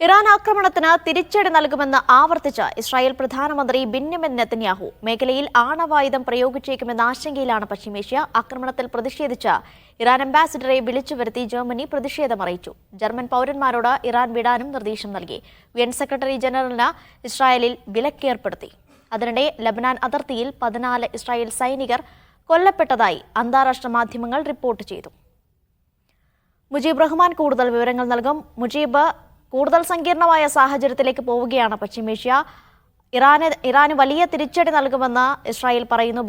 Iran ആക്രമണത്തിന് തിരിച്ചടി നൽകുമെന്ന് ആവർത്തിച്ച ഇസ്രായേൽ പ്രധാനമന്ത്രി ബെന്യാമിൻ നെതന്യാഹു മേഖലയിൽ ആണവായുധം പ്രയോഗിച്ചേക്കുമെന്ന ആശങ്കയിലാണ് പശ്ചിമേഷ്യ. ആക്രമണത്തിൽ പ്രതിഷേധിച്ച ഇറാൻ അംബാസിഡറെ വിളിച്ചു വരുത്തി ജർമ്മനി പ്രതിഷേധമറിയിച്ചു. ജർമ്മൻ പൗരന്മാരോട് ഇറാൻ വിടാനും നിർദ്ദേശം നൽകി. യുഎൻ സെക്രട്ടറി ജനറലിന് ഇസ്രായേലിൽ വിലക്കേർപ്പെടുത്തി. അതിനിടെ ലബനാൻ അതിർത്തിയിൽ 14 ഇസ്രായേൽ സൈനികർ കൊല്ലപ്പെട്ടതായി അന്താരാഷ്ട്ര മാധ്യമങ്ങൾ റിപ്പോർട്ട് ചെയ്തു. മുജീബ് റഹ്മാൻ കൂടുതൽ വിവരങ്ങൾ നൽകും. മുജീബ്, കൂടുതൽ സങ്കീർണമായ സാഹചര്യത്തിലേക്ക് പോവുകയാണ് പശ്ചിമേഷ്യ. ഇറാന് വലിയ തിരിച്ചടി നൽകുമെന്ന് ഇസ്രായേൽ പറയുന്നു.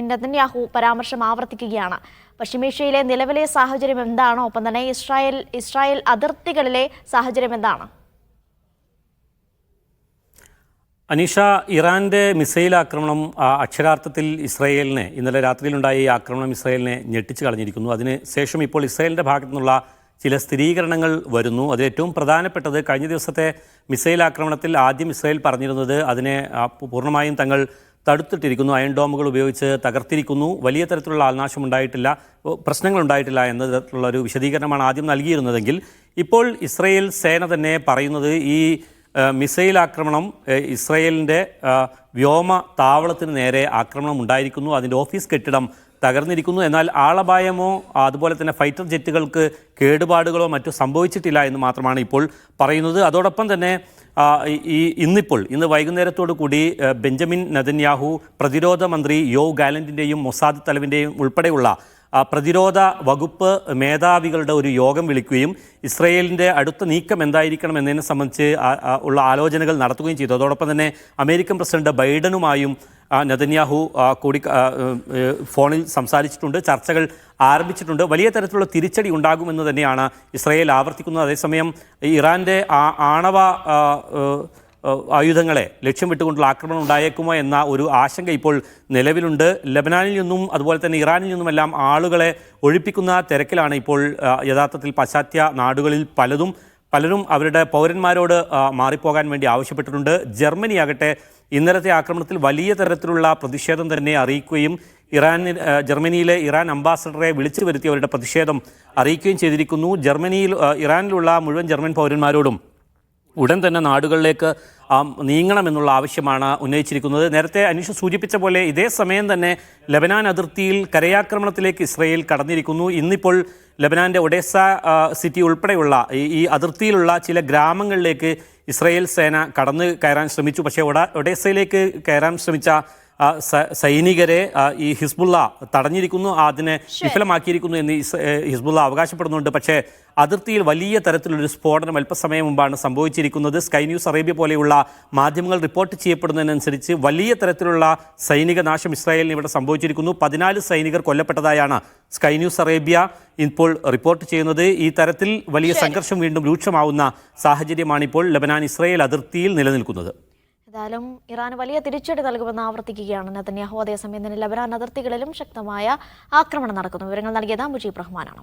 നെതന്യാഹു പരാമർശം ആവർത്തിക്കുകയാണ്. പശ്ചിമേഷ്യയിലെ നിലവിലെ സാഹചര്യം എന്താണ്? ഒപ്പം തന്നെ ഇസ്രായേൽ അതിർത്തികളിലെ സാഹചര്യം എന്താണ്? അനീഷ, ഇറാന്റെ മിസൈൽ ആക്രമണം അക്ഷരാർത്ഥത്തിൽ ഇസ്രായേലിനെ ഇന്നലെ രാത്രിയിലുണ്ടായ ഈ ആക്രമണം ഇസ്രായേലിനെ ഞെട്ടിച്ചു കളഞ്ഞിരിക്കുന്നു. അതിന് ശേഷം ഇപ്പോൾ ഇസ്രായേലിൻ്റെ ഭാഗത്തു നിന്നുള്ള ചില സ്ഥിരീകരണങ്ങൾ വരുന്നു. അതിൽ ഏറ്റവും പ്രധാനപ്പെട്ടത് കഴിഞ്ഞ ദിവസത്തെ മിസൈൽ ആക്രമണത്തിൽ ആദ്യം ഇസ്രായേൽ പറഞ്ഞിരുന്നത് അതിനെ പൂർണ്ണമായും തങ്ങൾ തടുത്തിട്ടിരിക്കുന്നു, അയൺ ഡോമുകൾ ഉപയോഗിച്ച് തകർത്തിരിക്കുന്നു, വലിയ തരത്തിലുള്ള ആൾനാശം ഉണ്ടായിട്ടില്ല, പ്രശ്നങ്ങളുണ്ടായിട്ടില്ല എന്നതിലുള്ള ഒരു വിശദീകരണമാണ് ആദ്യം നൽകിയിരുന്നതെങ്കിൽ ഇപ്പോൾ ഇസ്രായേൽ സേന തന്നെ പറയുന്നത് ഈ മിസൈൽ ആക്രമണം ഇസ്രായേലിൻ്റെ വ്യോമ താവളത്തിന് നേരെ ആക്രമണം ഉണ്ടായിരിക്കുന്നു, അതിൻ്റെ ഓഫീസ് കെട്ടിടം തകർന്നിരിക്കുന്നു, എന്നാൽ ആളപായമോ അതുപോലെ തന്നെ ഫൈറ്റർ ജെറ്റുകൾക്ക് കേടുപാടുകളോ മറ്റോ സംഭവിച്ചിട്ടില്ല എന്ന് മാത്രമാണ് ഇപ്പോൾ പറയുന്നത്. അതോടൊപ്പം തന്നെ ഇന്ന് വൈകുന്നേരത്തോടു കൂടി ബെഞ്ചമിൻ നെതന്യാഹു പ്രതിരോധ മന്ത്രി യോവ് ഗാലന്റിൻ്റെയും മൊസാദ് തലവിൻ്റെയും ഉൾപ്പെടെയുള്ള പ്രതിരോധ വകുപ്പ് മേധാവികളുടെ ഒരു യോഗം വിളിക്കുകയും ഇസ്രായേലിൻ്റെ അടുത്ത നീക്കം എന്തായിരിക്കണം എന്നതിനെ സംബന്ധിച്ച് ഉള്ള ആലോചനകൾ നടത്തുകയും ചെയ്തു. അതോടൊപ്പം തന്നെ അമേരിക്കൻ പ്രസിഡന്റ് ബൈഡനുമായും നെതന്യാഹു ഫോണിൽ സംസാരിച്ചിട്ടുണ്ട്, ചർച്ചകൾ ആരംഭിച്ചിട്ടുണ്ട്. വലിയ തരത്തിലുള്ള തിരിച്ചടി ഉണ്ടാകുമെന്ന് തന്നെയാണ് ഇസ്രായേൽ ആവർത്തിക്കുന്നത്. അതേസമയം ഇറാൻ്റെ ആണവ ആയുധങ്ങളെ ലക്ഷ്യം വിട്ടുകൊണ്ടുള്ള ആക്രമണം ഉണ്ടായേക്കുമോ എന്ന ഒരു ആശങ്ക ഇപ്പോൾ നിലവിലുണ്ട്. ലബനാനിൽ നിന്നും അതുപോലെ തന്നെ ഇറാനിൽ നിന്നുമെല്ലാം ആളുകളെ ഒഴിപ്പിക്കുന്ന തിരക്കിലാണ് ഇപ്പോൾ യഥാർത്ഥത്തിൽ പാശ്ചാത്യ നാടുകളിൽ പലരും അവരുടെ പൗരന്മാരോട് മാറിപ്പോകാൻ വേണ്ടി ആവശ്യപ്പെട്ടിട്ടുണ്ട്. ജർമ്മനിയാകട്ടെ ഇന്നലത്തെ ആക്രമണത്തിൽ വലിയ തരത്തിലുള്ള പ്രതിഷേധം തന്നെ അറിയിക്കുകയും ജർമ്മനിയിലെ ഇറാൻ അംബാസഡറെ വിളിച്ചു വരുത്തി അവരുടെ പ്രതിഷേധം അറിയിക്കുകയും ചെയ്തിരിക്കുന്നു. ഇറാനിലുള്ള മുഴുവൻ ജർമ്മൻ പൗരന്മാരോടും ഉടൻ തന്നെ നാടുകളിലേക്ക് നീങ്ങണമെന്നുള്ള ആവശ്യമാണ് ഉന്നയിച്ചിരിക്കുന്നത്. നേരത്തെ അനീഷ് സൂചിപ്പിച്ച പോലെ ഇതേ സമയം തന്നെ ലബനാൻ അതിർത്തിയിൽ കരയാക്രമണത്തിലേക്ക് ഇസ്രായേൽ കടന്നിരിക്കുന്നു. ഇന്നിപ്പോൾ ലബനാൻ്റെ ഒഡേസ സിറ്റി ഉൾപ്പെടെയുള്ള ഈ അതിർത്തിയിലുള്ള ചില ഗ്രാമങ്ങളിലേക്ക് ഇസ്രായേൽ സേന കടന്നു കയറാൻ ശ്രമിച്ചു. പക്ഷേ ഒഡേസയിലേക്ക് കയറാൻ ശ്രമിച്ച സൈനികരെ ഈ ഹിസ്ബുള്ള തടഞ്ഞിരിക്കുന്നു, അതിനെ വിഫലമാക്കിയിരിക്കുന്നു എന്ന് ഹിസ്ബുള്ള അവകാശപ്പെടുന്നുണ്ട്. പക്ഷേ അതിർത്തിയിൽ വലിയ തരത്തിലൊരു സ്ഫോടനം അല്പസമയം മുമ്പാണ് സംഭവിച്ചിരിക്കുന്നത്. സ്കൈ ന്യൂസ് അറേബ്യ പോലെയുള്ള മാധ്യമങ്ങൾ റിപ്പോർട്ട് ചെയ്യപ്പെടുന്നതിനനുസരിച്ച് വലിയ തരത്തിലുള്ള സൈനിക നാശം ഇസ്രായേലിന് ഇവിടെ സംഭവിച്ചിരിക്കുന്നു. 14 സൈനികർ കൊല്ലപ്പെട്ടതായാണ് സ്കൈ ന്യൂസ് അറേബ്യ ഇപ്പോൾ റിപ്പോർട്ട് ചെയ്യുന്നത്. ഈ തരത്തിൽ വലിയ സംഘർഷം വീണ്ടും രൂക്ഷമാവുന്ന സാഹചര്യമാണ് ഇപ്പോൾ ലബനാൻ ഇസ്രായേൽ അതിർത്തിയിൽ നിലനിൽക്കുന്നത്. ഏതായാലും ഇറാൻ വലിയ തിരിച്ചടി നൽകുമെന്ന് ആവർത്തിക്കുകയാണ് നെതന്യാഹു. അതേസമയം തന്നെ ലബനാൻ അതിർത്തികളിലും ശക്തമായ ആക്രമണം നടക്കുന്നു. വിവരങ്ങൾ നൽകിയത് മുജീബ് റഹ്മാനാണ്.